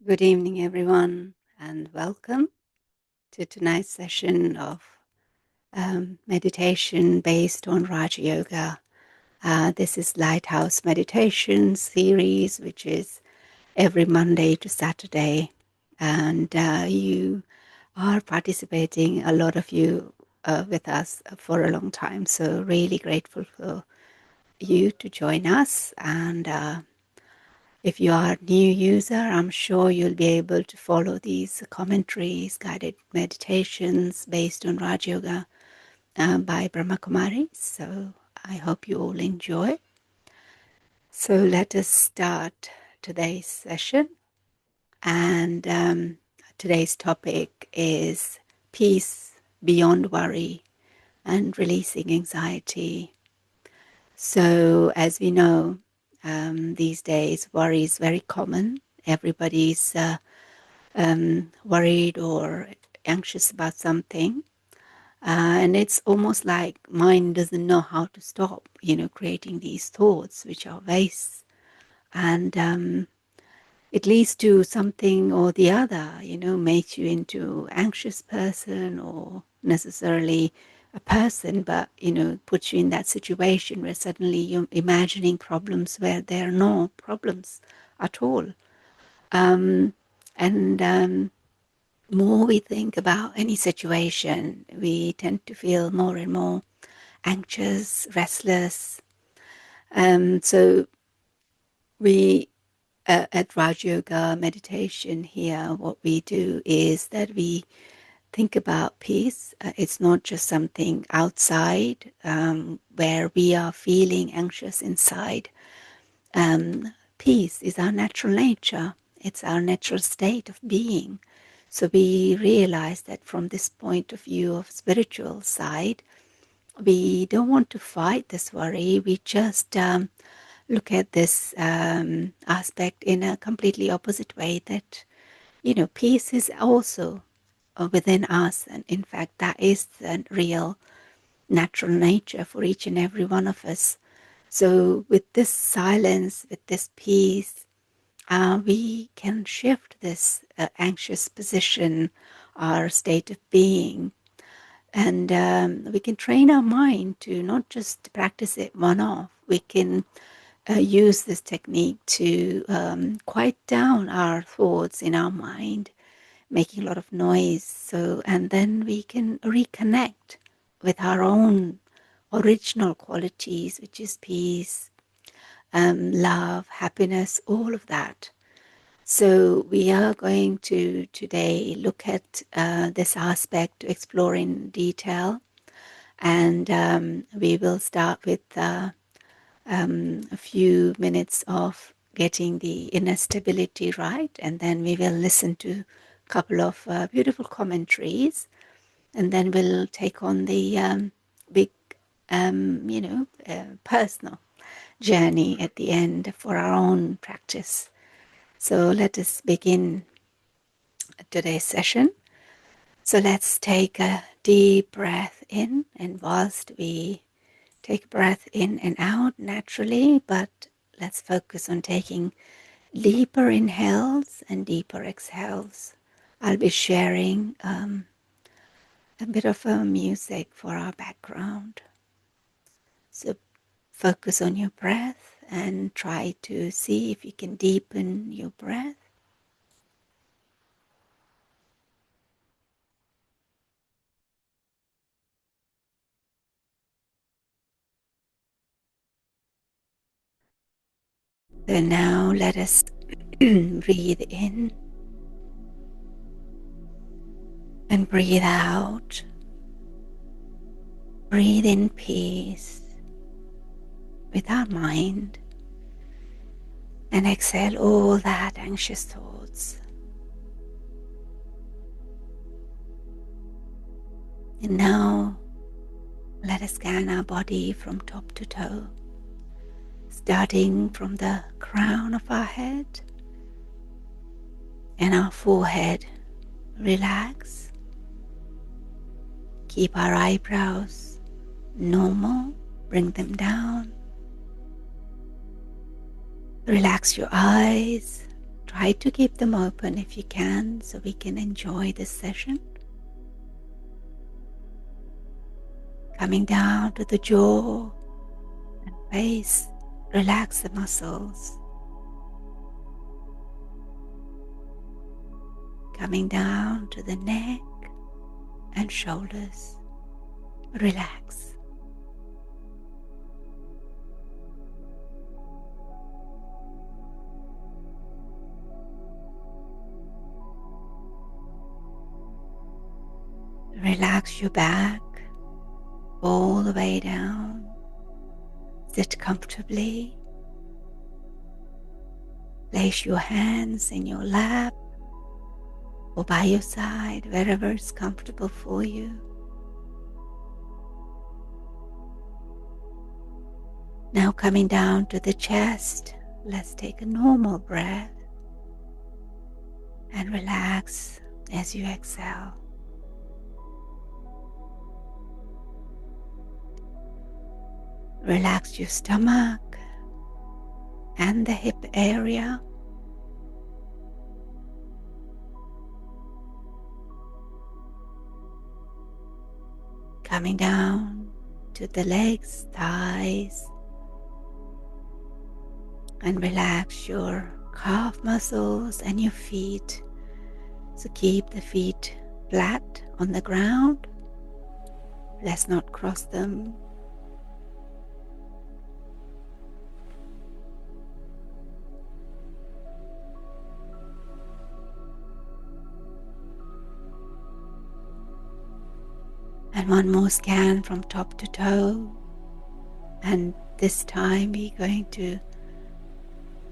Good evening, everyone, and welcome to tonight's session of meditation based on Raja Yoga. This is Lighthouse Meditation series, which is every Monday to Saturday, and you are participating, a lot of you, with us for a long time. So, really grateful for you to join us. And if you are a new user, I'm sure you'll be able to follow these commentaries, guided meditations based on Raj Yoga by Brahma Kumari. So I hope you all enjoy. So let us start today's session. And today's topic is peace beyond worry and releasing anxiety. So as we know, these days worry is very common. Everybody's worried or anxious about something. And it's almost like mind doesn't know how to stop, creating these thoughts, which are waste. And it leads to something or the other, makes you into anxious person or necessarily a person, but, puts you in that situation where suddenly you're imagining problems where there are no problems at all. And more we think about any situation, we tend to feel more and more anxious, restless. So we at Raj Yoga meditation here, what we do is that we think about peace. It's not just something outside where we are feeling anxious inside. Peace is our natural nature. It's our natural state of being. So we realize that from this point of view of spiritual side, we don't want to fight this worry. We just look at this aspect in a completely opposite way, that, peace is also within us. And in fact, that is the real natural nature for each and every one of us. So with this silence, with this peace, we can shift this anxious position, our state of being, and we can train our mind to not just practice it one-off. We can use this technique to quiet down our thoughts in our mind, making a lot of noise. So, and then we can reconnect with our own original qualities, which is peace, love, happiness, all of that. So we are going to today look at this aspect to explore in detail. And we will start with a few minutes of getting the inner stability right. And then we will listen to a couple of beautiful commentaries. And then we'll take on the big, personal journey at the end for our own practice. So let us begin today's session. So let's take a deep breath in, and whilst we take a breath in and out naturally, but let's focus on taking deeper inhales and deeper exhales. I'll be sharing a bit of music for our background. So focus on your breath and try to see if you can deepen your breath. So now let us breathe in and breathe out. Breathe in peace with our mind and exhale all that anxious thoughts. And now let us scan our body from top to toe, starting from the crown of our head and our forehead. Relax. Keep our eyebrows normal. Bring them down. Relax your eyes. try to keep them open if you can, so we can enjoy this session. Coming down to the jaw and face, relax the muscles. Coming down to the neck and shoulders, relax. Relax your back all the way down. Sit comfortably. Place your hands in your lap or by your side, wherever is comfortable for you. Now coming down to the chest, let's take a normal breath and relax as you exhale. Relax your stomach and the hip area. Coming down to the legs, thighs, and relax your calf muscles and your feet. So keep the feet flat on the ground. Let's not cross them. And one more scan from top to toe. And this time we're going to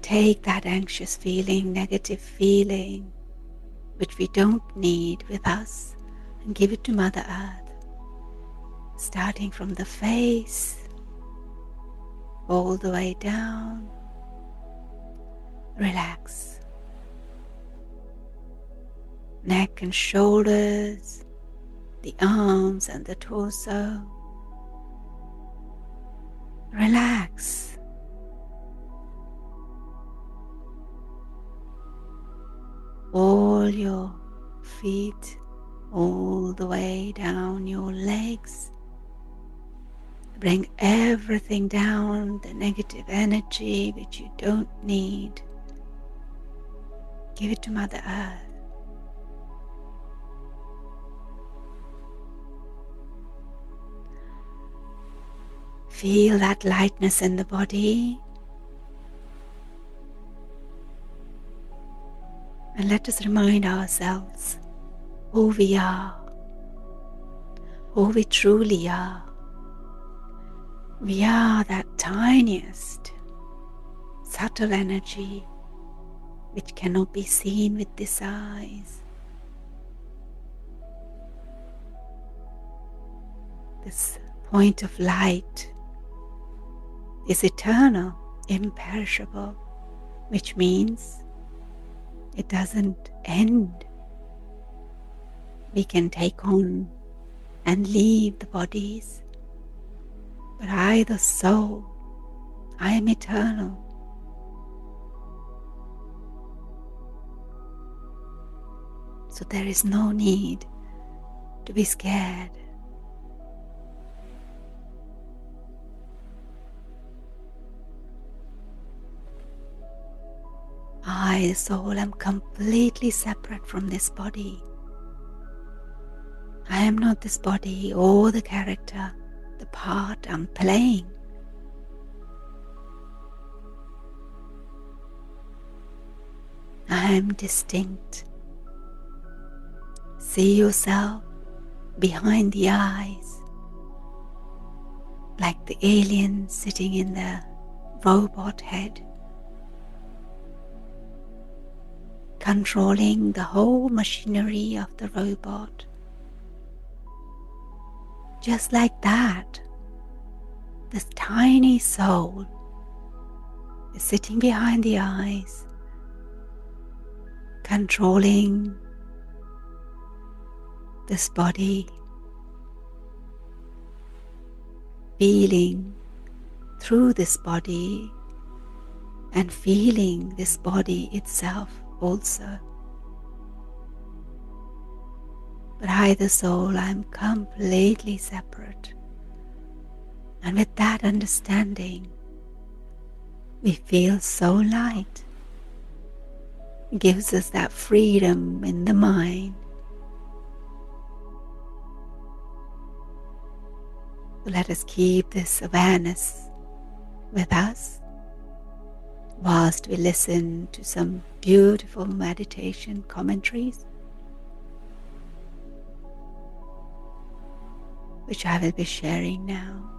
take that anxious feeling, negative feeling, which we don't need with us, and give it to Mother Earth. Starting from the face, all the way down. Relax. Neck and shoulders, the arms and the torso. Relax. All your feet, all the way down your legs. Bring everything down, the negative energy which you don't need. Give it to Mother Earth. Feel that lightness in the body. And let us remind ourselves who we are, who we truly are. We are that tiniest, subtle energy which cannot be seen with this eyes. This point of light is eternal, imperishable, which means it doesn't end. We can take on and leave the bodies, but I, the soul, I am eternal. So there is no need to be scared. I, the soul, am completely separate from this body. I am not this body or the character, the part I'm playing. I am distinct. See yourself behind the eyes, like the alien sitting in the robot head, controlling the whole machinery of the robot. Just like that, this tiny soul is sitting behind the eyes, controlling this body, feeling through this body and feeling this body itself. also. But I, the soul, I'm completely separate. And with that understanding, we feel so light. It gives us that freedom in the mind. So let us keep this awareness with us whilst we listen to some beautiful meditation commentaries, which I will be sharing now.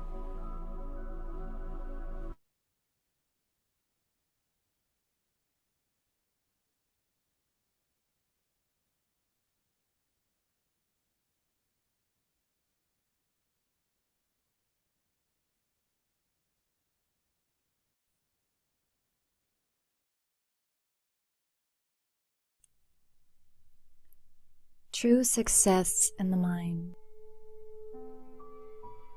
True success in the mind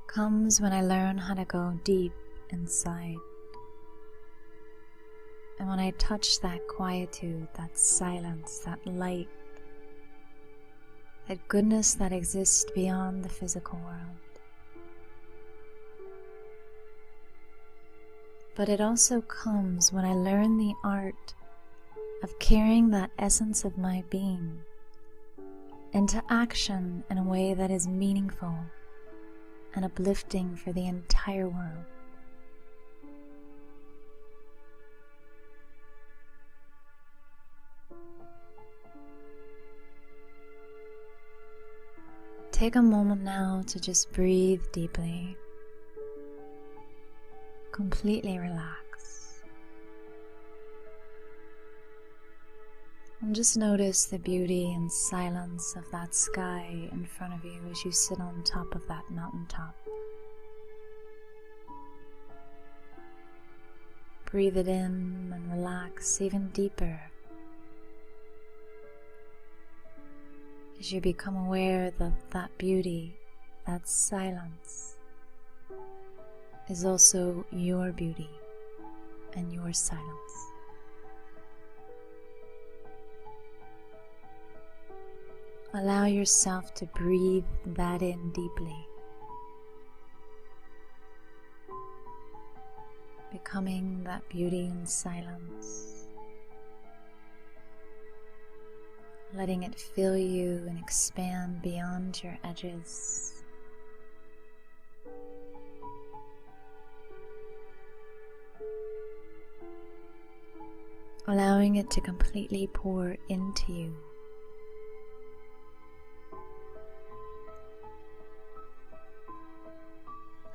comes when I learn how to go deep inside, and when I touch that quietude, that silence, that light, that goodness that exists beyond the physical world. But it also comes when I learn the art of carrying that essence of my being into action in a way that is meaningful and uplifting for the entire world. Take a moment now to just breathe deeply, completely relax. And just notice the beauty and silence of that sky in front of you as you sit on top of that mountaintop. Breathe it in and relax even deeper as you become aware that that beauty, that silence, is also your beauty and your silence. Allow yourself to breathe that in deeply, becoming that beauty and silence, letting it fill you and expand beyond your edges. Allowing it to completely pour into you.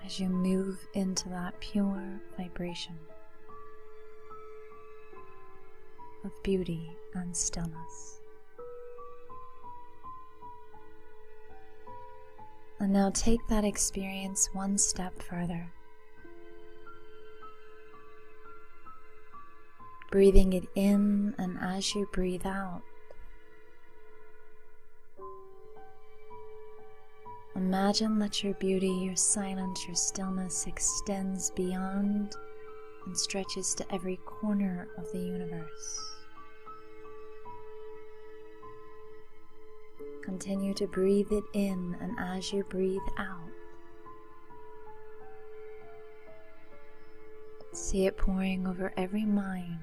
As you move into that pure vibration of beauty and stillness. And now take that experience one step further, breathing it in, and as you breathe out, imagine that your beauty, your silence, your stillness extends beyond and stretches to every corner of the universe. Continue to breathe it in, and as you breathe out, see it pouring over every mind,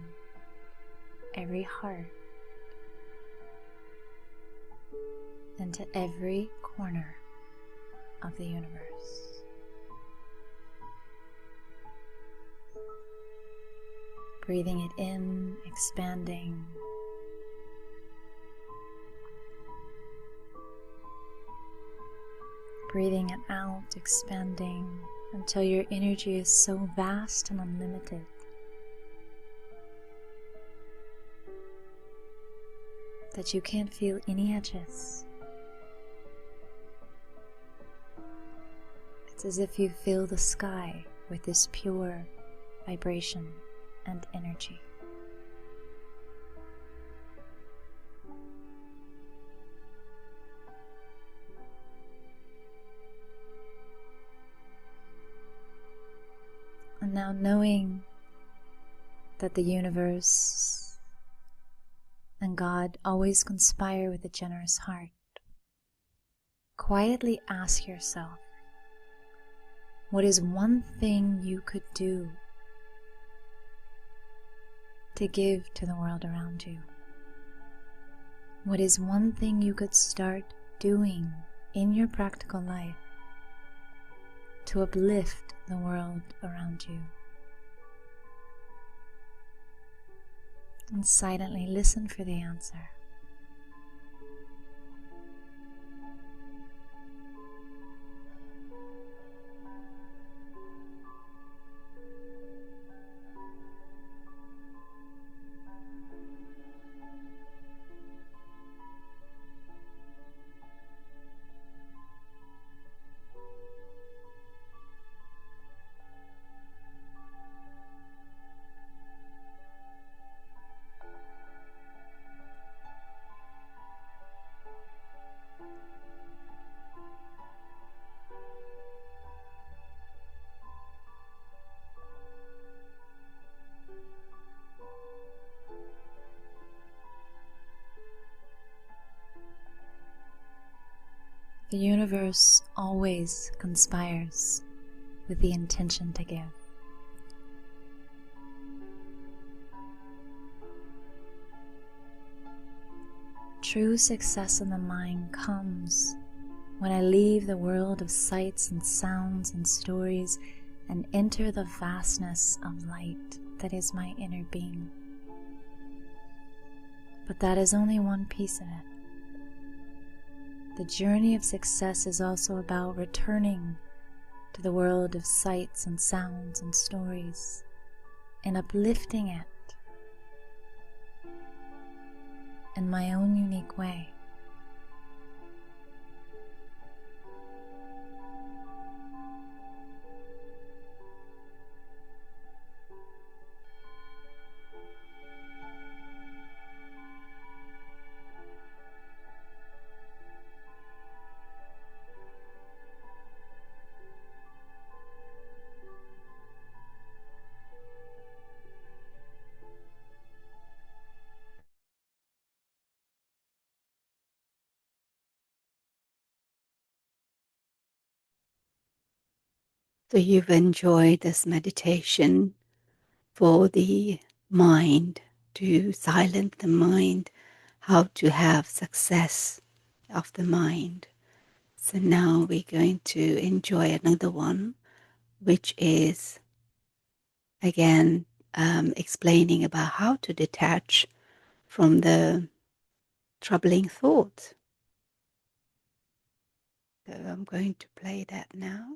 every heart, into every corner of the universe. Breathing it in, expanding. Breathing it out, expanding, until your energy is so vast and unlimited that you can't feel any edges. It's as if you fill the sky with this pure vibration and energy. And now, knowing that the universe and God always conspire with a generous heart, quietly ask yourself, what is one thing you could do to give to the world around you? What is one thing you could start doing in your practical life to uplift the world around you? And silently listen for the answer. The universe always conspires with the intention to give. True success in the mind comes when I leave the world of sights and sounds and stories and enter the vastness of light that is my inner being. But that is only one piece of it. The journey of success is also about returning to the world of sights and sounds and stories and uplifting it in my own unique way. So you've enjoyed this meditation for the mind, to silence the mind, how to have success of the mind. So now we're going to enjoy another one, which is again explaining about how to detach from the troubling thoughts. So I'm going to play that now.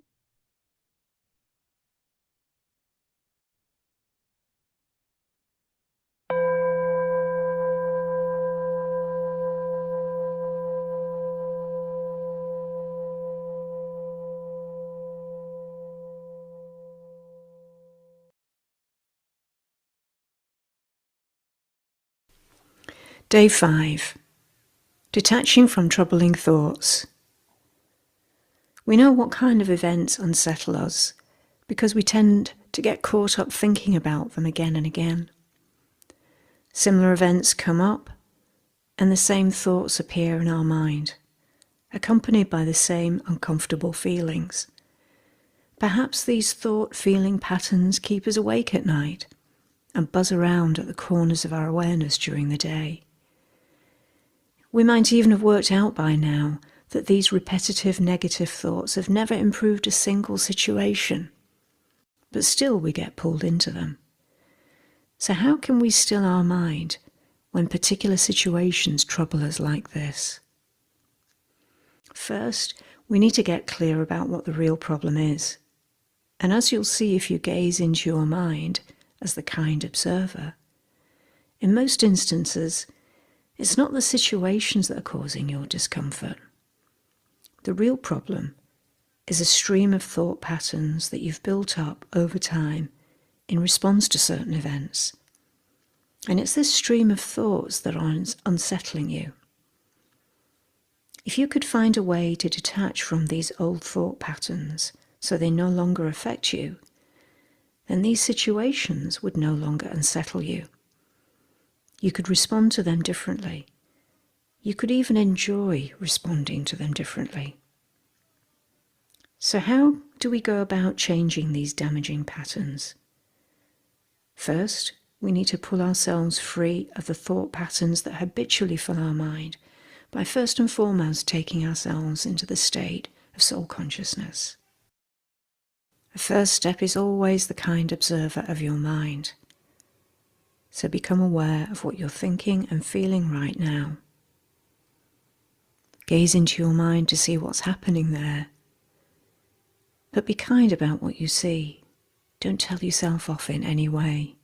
Day 5. Detaching from troubling thoughts. We know what kind of events unsettle us because we tend to get caught up thinking about them again and again. Similar events come up and the same thoughts appear in our mind, accompanied by the same uncomfortable feelings. Perhaps these thought-feeling patterns keep us awake at night and buzz around at the corners of our awareness during the day. We might even have worked out by now that these repetitive negative thoughts have never improved a single situation, but still we get pulled into them. So how can we still our mind when particular situations trouble us like this? First, we need to get clear about what the real problem is. And as you'll see if you gaze into your mind as the kind observer, in most instances, it's not the situations that are causing your discomfort. The real problem is a stream of thought patterns that you've built up over time in response to certain events. And it's this stream of thoughts that are unsettling you. If you could find a way to detach from these old thought patterns so they no longer affect you, then these situations would no longer unsettle you. You could respond to them differently. You could even enjoy responding to them differently. So how do we go about changing these damaging patterns? First, we need to pull ourselves free of the thought patterns that habitually fill our mind by first and foremost taking ourselves into the state of soul consciousness. The first step is always the kind observer of your mind. So become aware of what you're thinking and feeling right now. Gaze into your mind to see what's happening there. But be kind about what you see. Don't tell yourself off in any way.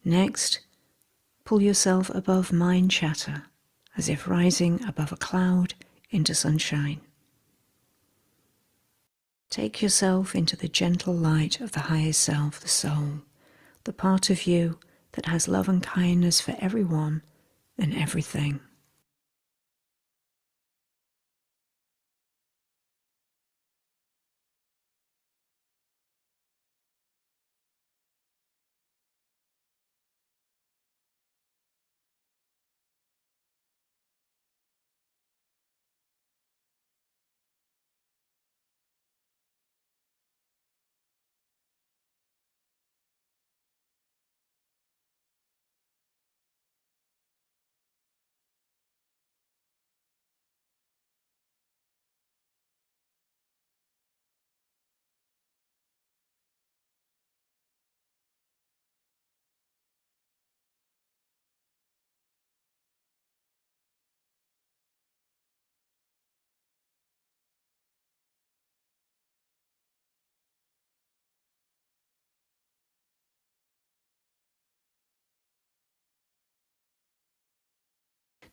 Next, pull yourself above mind chatter, as if rising above a cloud into sunshine. Take yourself into the gentle light of the higher self, the soul, the part of you that has love and kindness for everyone and everything.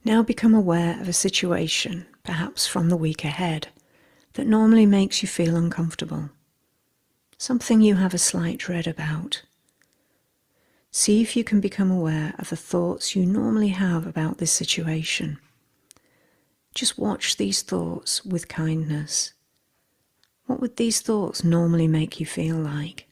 Now become aware of a situation, perhaps from the week ahead, that normally makes you feel uncomfortable. Something you have a slight dread about. See if you can become aware of the thoughts you normally have about this situation. Just watch these thoughts with kindness. What would these thoughts normally make you feel like?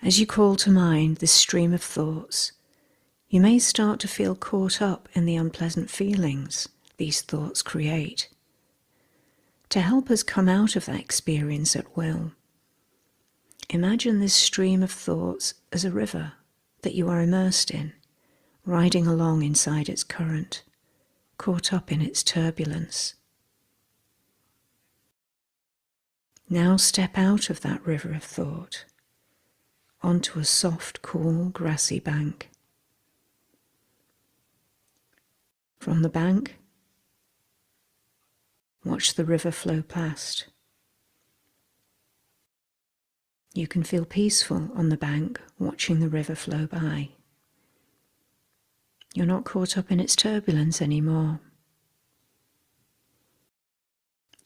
As you call to mind this stream of thoughts, you may start to feel caught up in the unpleasant feelings these thoughts create. To help us come out of that experience at will, imagine this stream of thoughts as a river that you are immersed in, riding along inside its current, caught up in its turbulence. Now step out of that river of thought onto a soft, cool, grassy bank. From the bank, watch the river flow past. You can feel peaceful on the bank, watching the river flow by. You're not caught up in its turbulence anymore.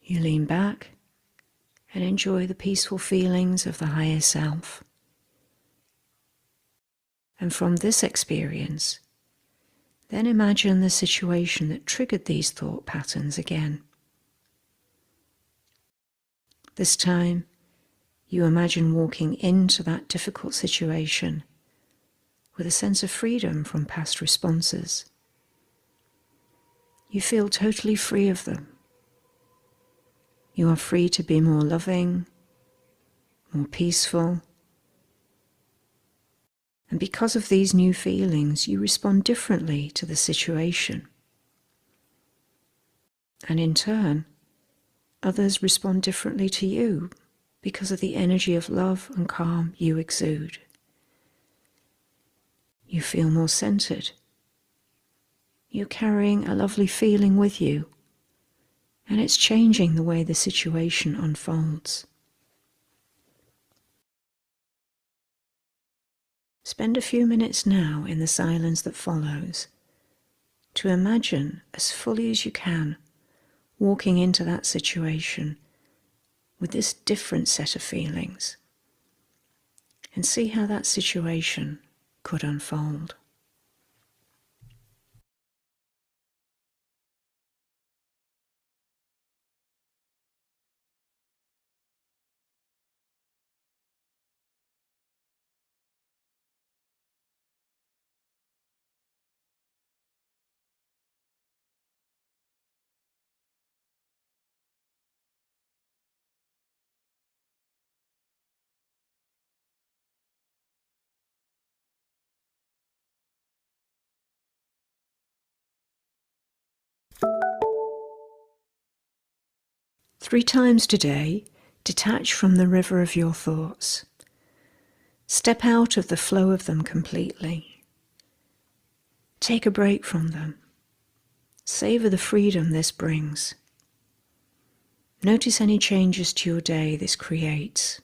You lean back and enjoy the peaceful feelings of the higher self. And from this experience, then imagine the situation that triggered these thought patterns again. This time, you imagine walking into that difficult situation with a sense of freedom from past responses. you feel totally free of them. You are free to be more loving, more peaceful. And because of these new feelings, you respond differently to the situation. And in turn, others respond differently to you because of the energy of love and calm you exude. You feel more centered. You're carrying a lovely feeling with you, and it's changing the way the situation unfolds. Spend a few minutes now in the silence that follows to imagine as fully as you can walking into that situation with this different set of feelings, and see how that situation could unfold. Three times today, detach from the river of your thoughts. Step out of the flow of them completely. Take a break from them. Savor the freedom this brings. Notice any changes to your day this creates.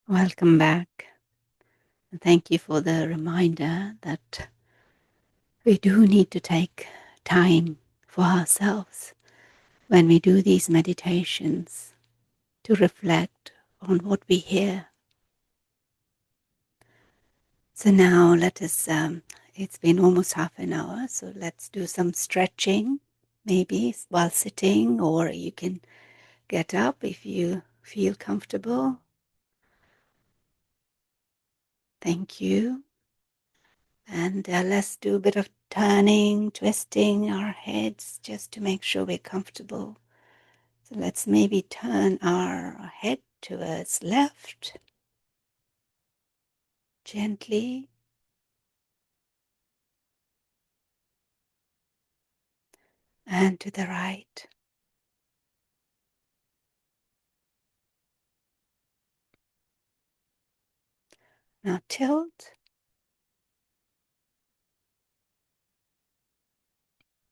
Welcome back. And thank you for the reminder that we do need to take time for ourselves when we do these meditations to reflect on what we hear. So now let us, it's been almost half an hour, so let's do some stretching, maybe while sitting, or you can get up if you feel comfortable. Thank you. And let's do a bit of turning, twisting our heads just to make sure we're comfortable. So let's maybe turn our head towards left, gently. And to the right. Now tilt.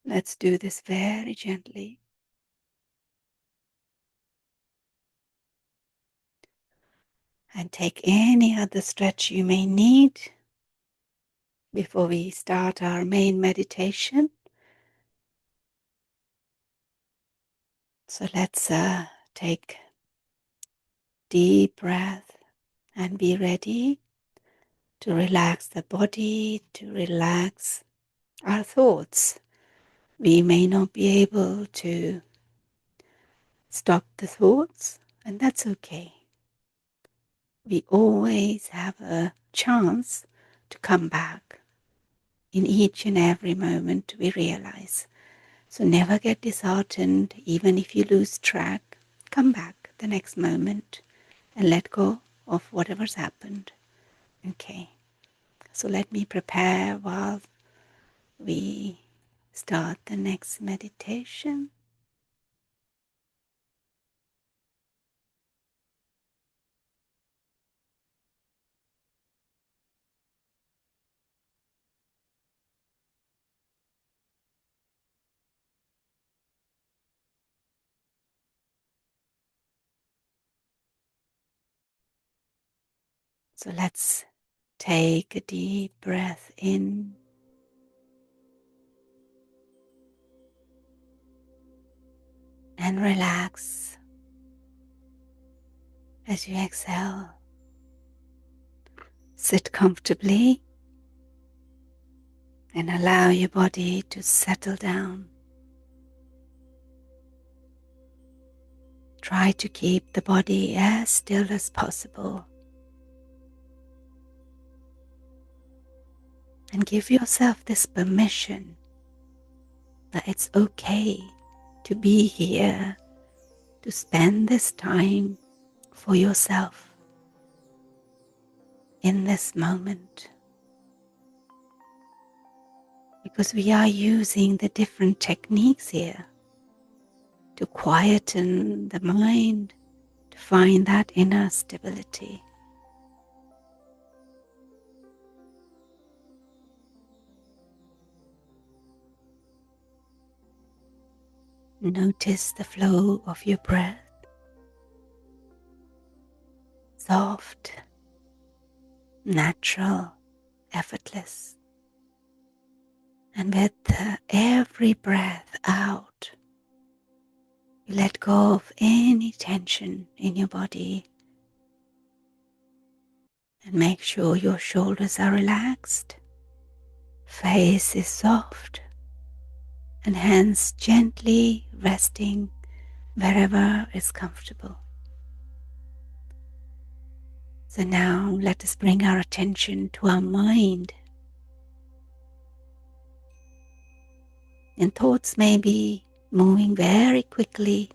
Let's do this very gently. And take any other stretch you may need before we start our main meditation. So let's take deep breath and be ready to relax the body, to relax our thoughts. We may not be able to stop the thoughts, and that's okay. We always have a chance to come back in each and every moment we realize. So never get disheartened, even if you lose track. Come back the next moment and let go of whatever's happened. Okay, so let me prepare while we start the next meditation. So let's take a deep breath in and relax as you exhale. Sit comfortably and allow your body to settle down. Try to keep the body as still as possible and give yourself this permission that it's okay to be here, to spend this time for yourself in this moment. Because we are using the different techniques here to quieten the mind, to find that inner stability. Notice the flow of your breath, soft, natural, effortless. And with every breath out, you let go of any tension in your body and make sure your shoulders are relaxed, face is soft, and hands gently resting wherever is comfortable. So now let us bring our attention to our mind. And thoughts may be moving very quickly,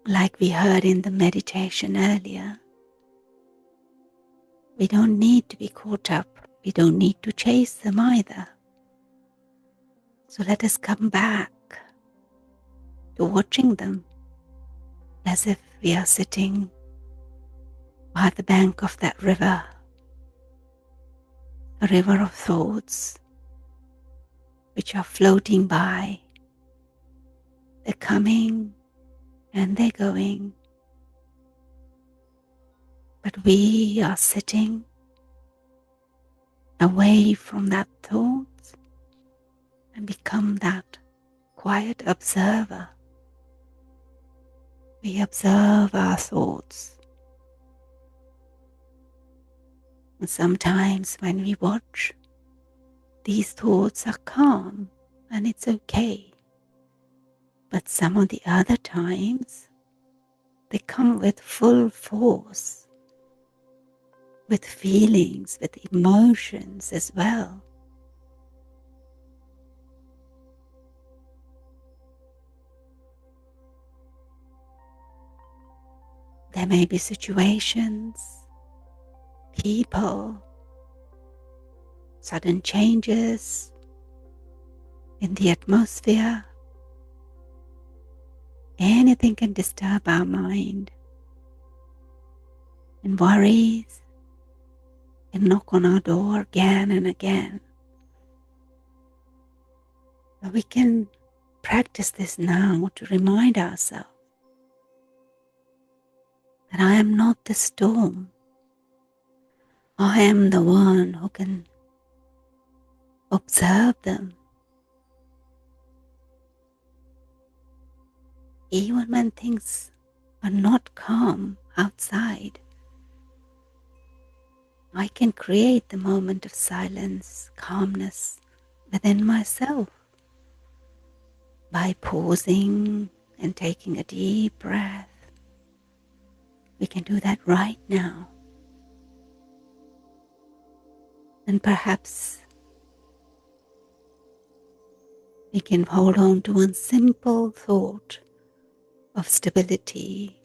like we heard in the meditation earlier. We don't need to be caught up. We don't need to chase them either. So let us come back to watching them as if we are sitting by the bank of that river, a river of thoughts which are floating by. They're coming and they're going. But we are sitting away from that thought and become that quiet observer. We observe our thoughts. And sometimes when we watch, these thoughts are calm and it's okay. But some of the other times, they come with full force, with feelings, with emotions as well. There may be situations, people, sudden changes in the atmosphere. Anything can disturb our mind, and worries can knock on our door again and again. But we can practice this now to remind ourselves that I am not the storm. I am the one who can observe them. Even when things are not calm outside, I can create the moment of silence, calmness within myself by pausing and taking a deep breath. We can do that right now. And perhaps we can hold on to one simple thought of stability,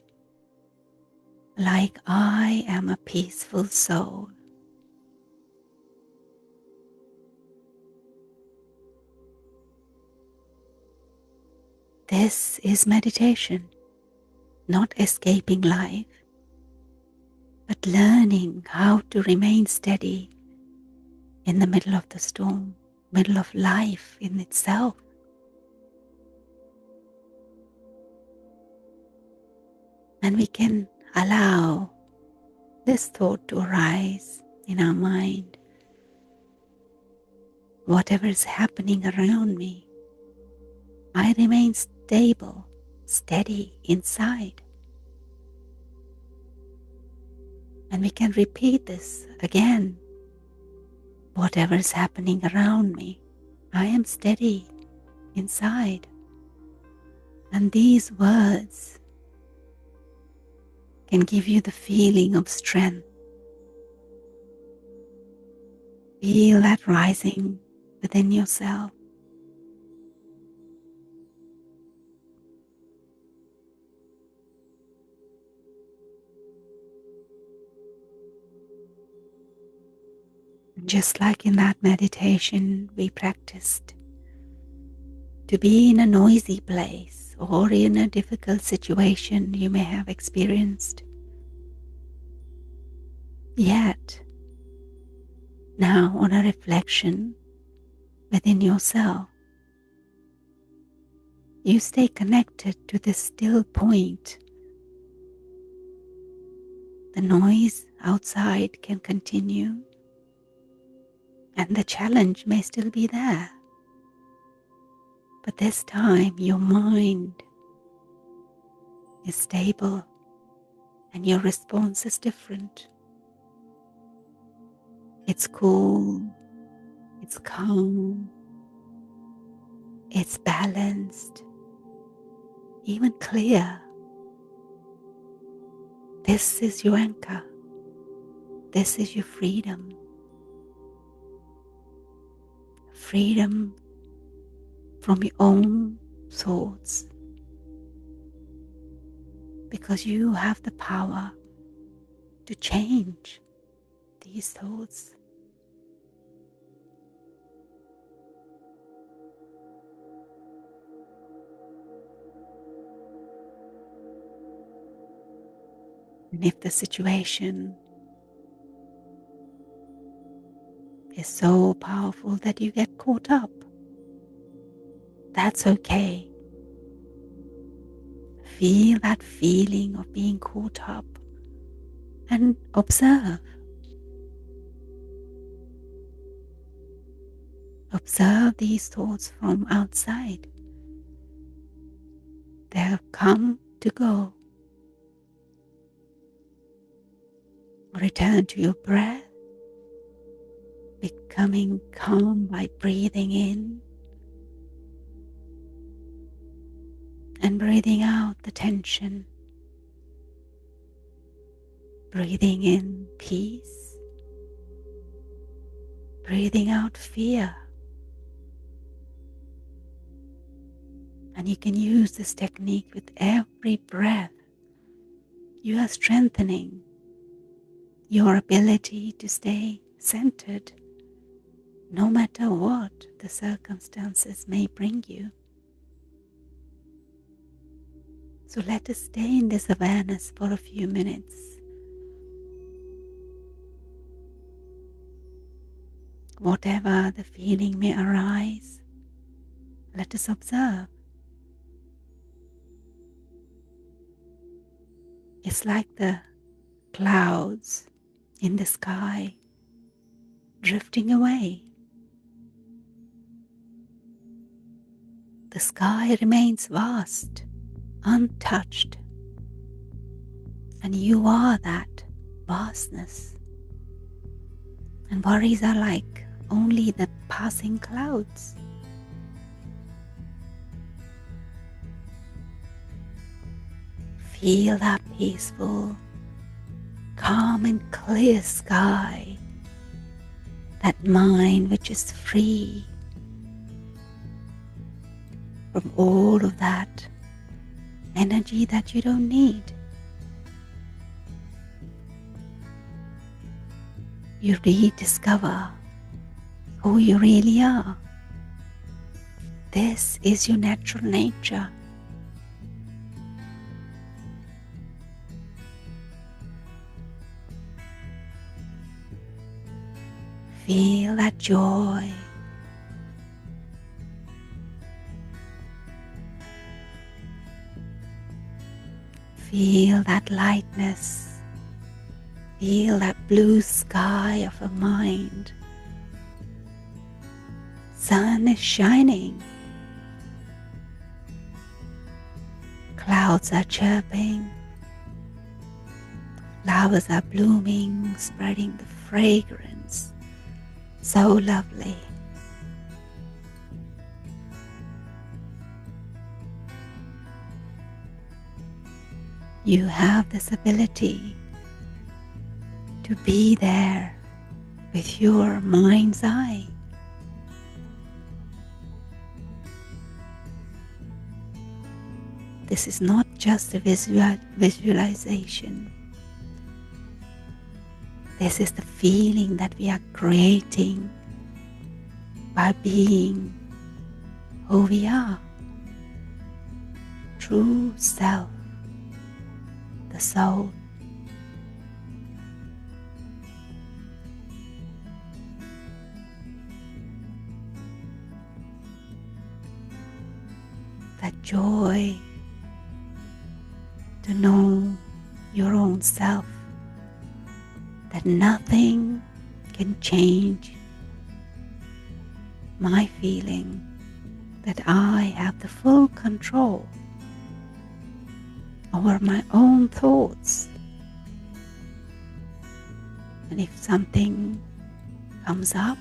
like I am a peaceful soul. This is meditation, not escaping life, but learning how to remain steady in the middle of the storm, middle of life in itself. And we can allow this thought to arise in our mind. Whatever is happening around me, I remain stable, steady inside. And we can repeat this again. Whatever is happening around me, I am steady inside. And these words can give you the feeling of strength. Feel that rising within yourself. Just like in that meditation we practiced, to be in a noisy place or in a difficult situation you may have experienced. Yet, now on a reflection within yourself, you stay connected to this still point. The noise outside can continue, and the challenge may still be there. But this time your mind is stable and your response is different. It's cool, it's calm, it's balanced, even clear. This is your anchor. This is your freedom. Freedom from your own thoughts. Because you have the power to change these thoughts. And if the situation is so powerful that you get caught up, that's okay. Feel that feeling of being caught up and observe. Observe these thoughts from outside. They have come to go. Return to your breath, becoming calm by breathing in and breathing out the tension. Breathing in peace, breathing out fear. And you can use this technique with every breath. You are strengthening your ability to stay centered no matter what the circumstances may bring you. So let us stay in this awareness for a few minutes. Whatever the feeling may arise, let us observe. It's like the clouds in the sky drifting away. The sky remains vast, untouched, and you are that vastness. And worries are like only the passing clouds. Feel that peaceful, calm and clear sky, that mind which is free from all of that energy that you don't need. You rediscover who you really are. This is your natural nature. Feel that joy. Feel that lightness. Feel that blue sky of a mind. Sun is shining. Clouds are chirping. Flowers are blooming, spreading the fragrance. So lovely. You have this ability to be there with your mind's eye. This is not just a visualization. This is the feeling that we are creating by being who we are. True self, the soul. That joy to know your own self, that nothing can change my feeling that I have the full control over my own thoughts. And if something comes up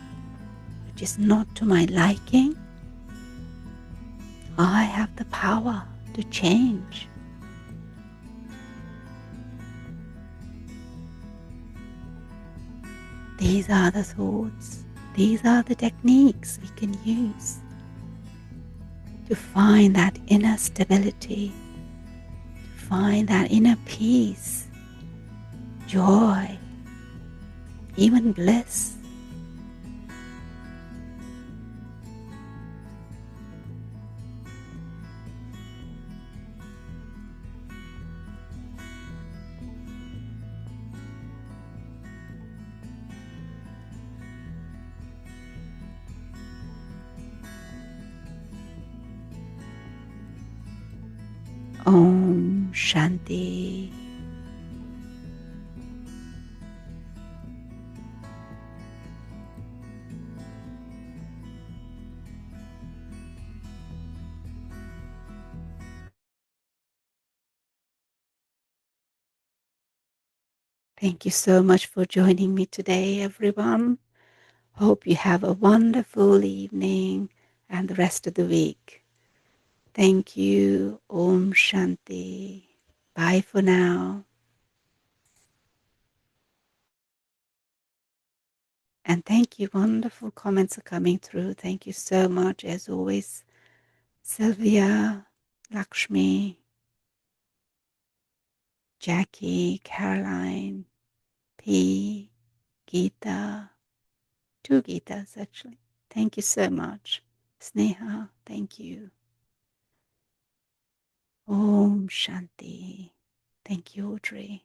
which is not to my liking, I have the power to change. These are the thoughts, these are the techniques we can use to find that inner stability, to find that inner peace, joy, even bliss. Om Shanti. Thank you so much for joining me today, everyone. Hope you have a wonderful evening and the rest of the week. Thank you. Om Shanti. Bye for now. And thank you. Wonderful comments are coming through. Thank you so much, as always. Sylvia, Lakshmi, Jackie, Caroline, P, Geeta, 2 Geetas actually. Thank you so much. Sneha, thank you. Om Shanti. Thank you, Audrey.